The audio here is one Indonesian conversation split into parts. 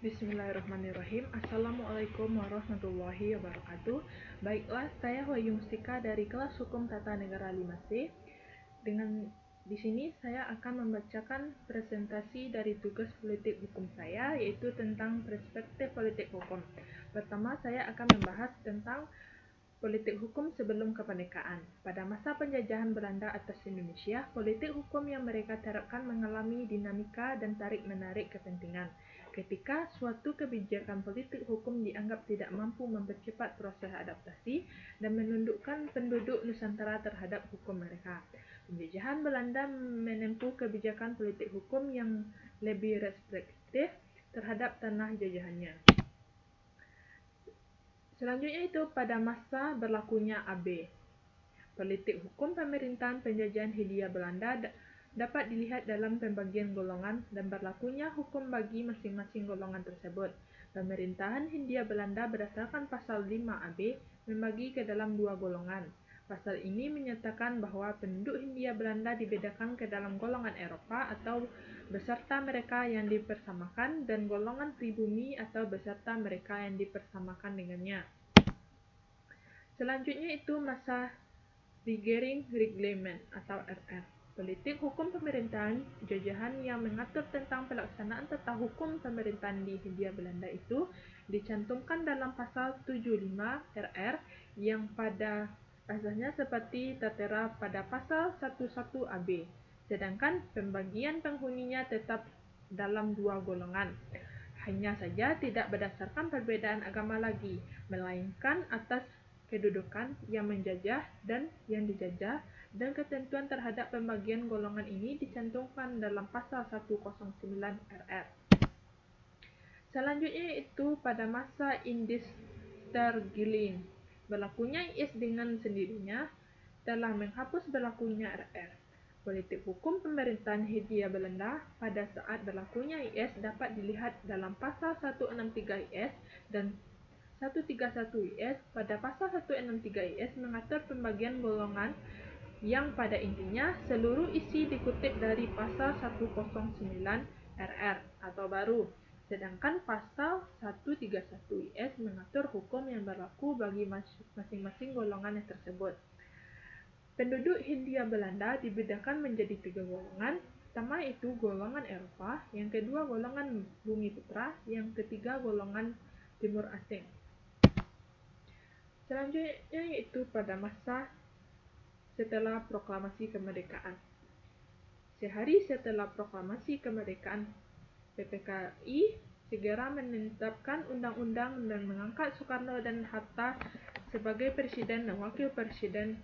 Bismillahirrahmanirrahim. Assalamualaikum warahmatullahi wabarakatuh. Baiklah, saya Wahyu Mustika dari kelas Hukum Tata Negara 5C. Di sini saya akan membacakan presentasi dari tugas politik hukum saya, yaitu tentang perspektif politik hukum. Pertama, saya akan membahas tentang politik hukum sebelum kemerdekaan. Pada masa penjajahan Belanda atas Indonesia, politik hukum yang mereka terapkan mengalami dinamika dan tarik-menarik kepentingan. Ketika suatu kebijakan politik hukum dianggap tidak mampu mempercepat proses adaptasi dan menundukkan penduduk Nusantara terhadap hukum mereka, penjajahan Belanda menempuh kebijakan politik hukum yang lebih restriktif terhadap tanah jajahannya. Selanjutnya itu pada masa berlakunya AB. Politik hukum pemerintahan penjajahan Hindia Belanda dapat dilihat dalam pembagian golongan dan berlakunya hukum bagi masing-masing golongan tersebut. Pemerintahan Hindia Belanda berdasarkan pasal 5 AB membagi ke dalam dua golongan. Pasal ini menyatakan bahwa penduduk Hindia Belanda dibedakan ke dalam golongan Eropa atau beserta mereka yang dipersamakan dan golongan pribumi atau beserta mereka yang dipersamakan dengannya. Selanjutnya itu masa Regering atau RR. Politik hukum pemerintahan jajahan yang mengatur tentang pelaksanaan tata hukum pemerintahan di Hindia Belanda itu dicantumkan dalam pasal 75 RR yang pada asalnya seperti tertera pada pasal 11 AB. Sedangkan pembagian penghuninya tetap dalam dua golongan. Hanya saja tidak berdasarkan perbedaan agama lagi, melainkan atas kedudukan yang menjajah dan yang dijajah, dan ketentuan terhadap pembagian golongan ini dicantumkan dalam pasal 109 RR. Selanjutnya itu pada masa Industrialisasi, berlakunya IS dengan sendirinya telah menghapus berlakunya RR. Politik hukum pemerintahan Hindia Belanda pada saat berlakunya IS dapat dilihat dalam pasal 163 IS dan 131 IS. Pada pasal 163 IS mengatur pembagian golongan yang pada intinya seluruh isi dikutip dari pasal 109 RR atau baru. Sedangkan pasal 131 IS mengatur hukum yang berlaku bagi masing-masing golongan yang tersebut. Penduduk Hindia Belanda dibedakan menjadi tiga golongan. Pertama itu golongan Eropa, yang kedua golongan Bumiputra, yang ketiga golongan Timur Asing. Selanjutnya yaitu pada masa setelah proklamasi kemerdekaan. Sehari setelah proklamasi kemerdekaan, PPKI segera menetapkan undang-undang dan mengangkat Soekarno dan Hatta sebagai presiden dan wakil presiden.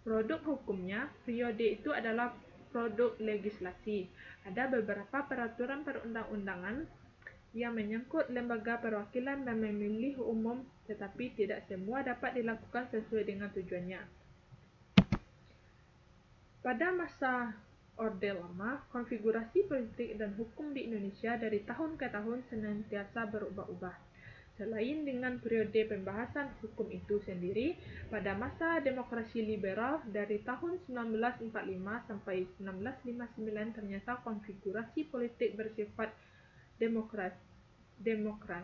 Produk hukumnya periode itu adalah produk legislasi. Ada beberapa peraturan perundang-undangan yang menyangkut lembaga perwakilan dan pemilih umum, tetapi tidak semua dapat dilakukan sesuai dengan tujuannya. Pada masa Orde Lama, konfigurasi politik dan hukum di Indonesia dari tahun ke tahun senantiasa berubah-ubah. Selain dengan periode pembahasan hukum itu sendiri, pada masa demokrasi liberal dari tahun 1945 sampai 1959 ternyata konfigurasi politik bersifat demokrataris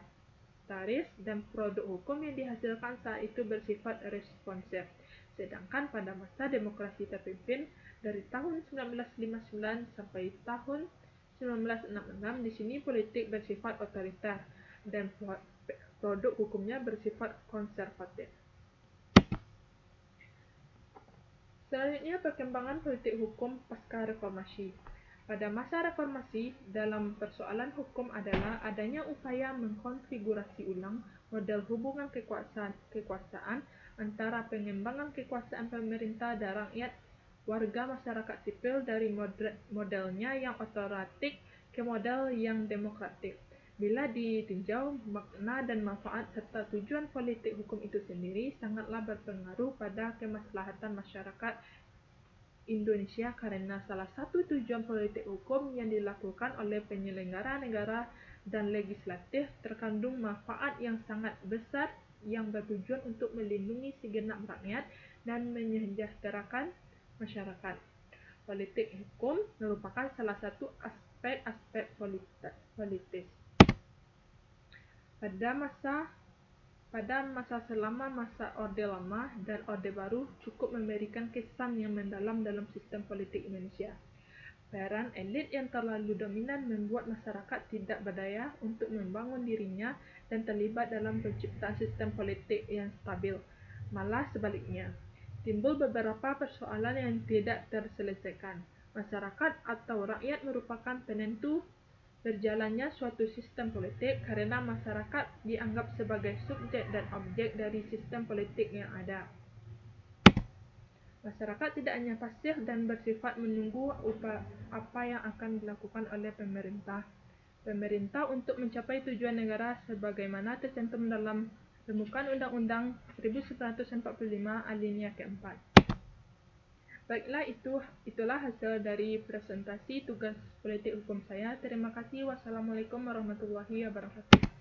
dan produk hukum yang dihasilkan saat itu bersifat responsif. Sedangkan pada masa demokrasi terpimpin dari tahun 1959 sampai tahun 1966, di sini politik bersifat otoriter dan produk hukumnya bersifat konservatif. Selanjutnya perkembangan politik hukum pasca reformasi. Pada masa reformasi, dalam persoalan hukum adalah adanya upaya mengkonfigurasi ulang model hubungan kekuasaan antara pengembangan kekuasaan pemerintah dan rakyat warga masyarakat sipil dari modelnya yang otoritatif ke model yang demokratik. Bila ditinjau makna dan manfaat serta tujuan politik hukum itu sendiri sangatlah berpengaruh pada kemaslahatan masyarakat Indonesia, karena salah satu tujuan politik hukum yang dilakukan oleh penyelenggara negara dan legislatif terkandung manfaat yang sangat besar yang bertujuan untuk melindungi segenap rakyat dan menyejahterakan masyarakat. Politik hukum merupakan salah satu aspek-aspek politis. Pada masa selama masa Orde Lama dan Orde Baru cukup memberikan kesan yang mendalam dalam sistem politik Indonesia. Peran elit yang terlalu dominan membuat masyarakat tidak berdaya untuk membangun dirinya dan terlibat dalam penciptaan sistem politik yang stabil. Malah sebaliknya, timbul beberapa persoalan yang tidak terselesaikan. Masyarakat atau rakyat merupakan penentu berjalannya suatu sistem politik karena masyarakat dianggap sebagai subjek dan objek dari sistem politik yang ada. Masyarakat tidak hanya pasif dan bersifat menunggu apa yang akan dilakukan oleh pemerintah. Pemerintah untuk mencapai tujuan negara sebagaimana tercantum dalam Pembukaan Undang-Undang 1945 alinea keempat. Baiklah, itulah hasil dari presentasi tugas politik hukum saya. Terima kasih. Wassalamualaikum warahmatullahi wabarakatuh.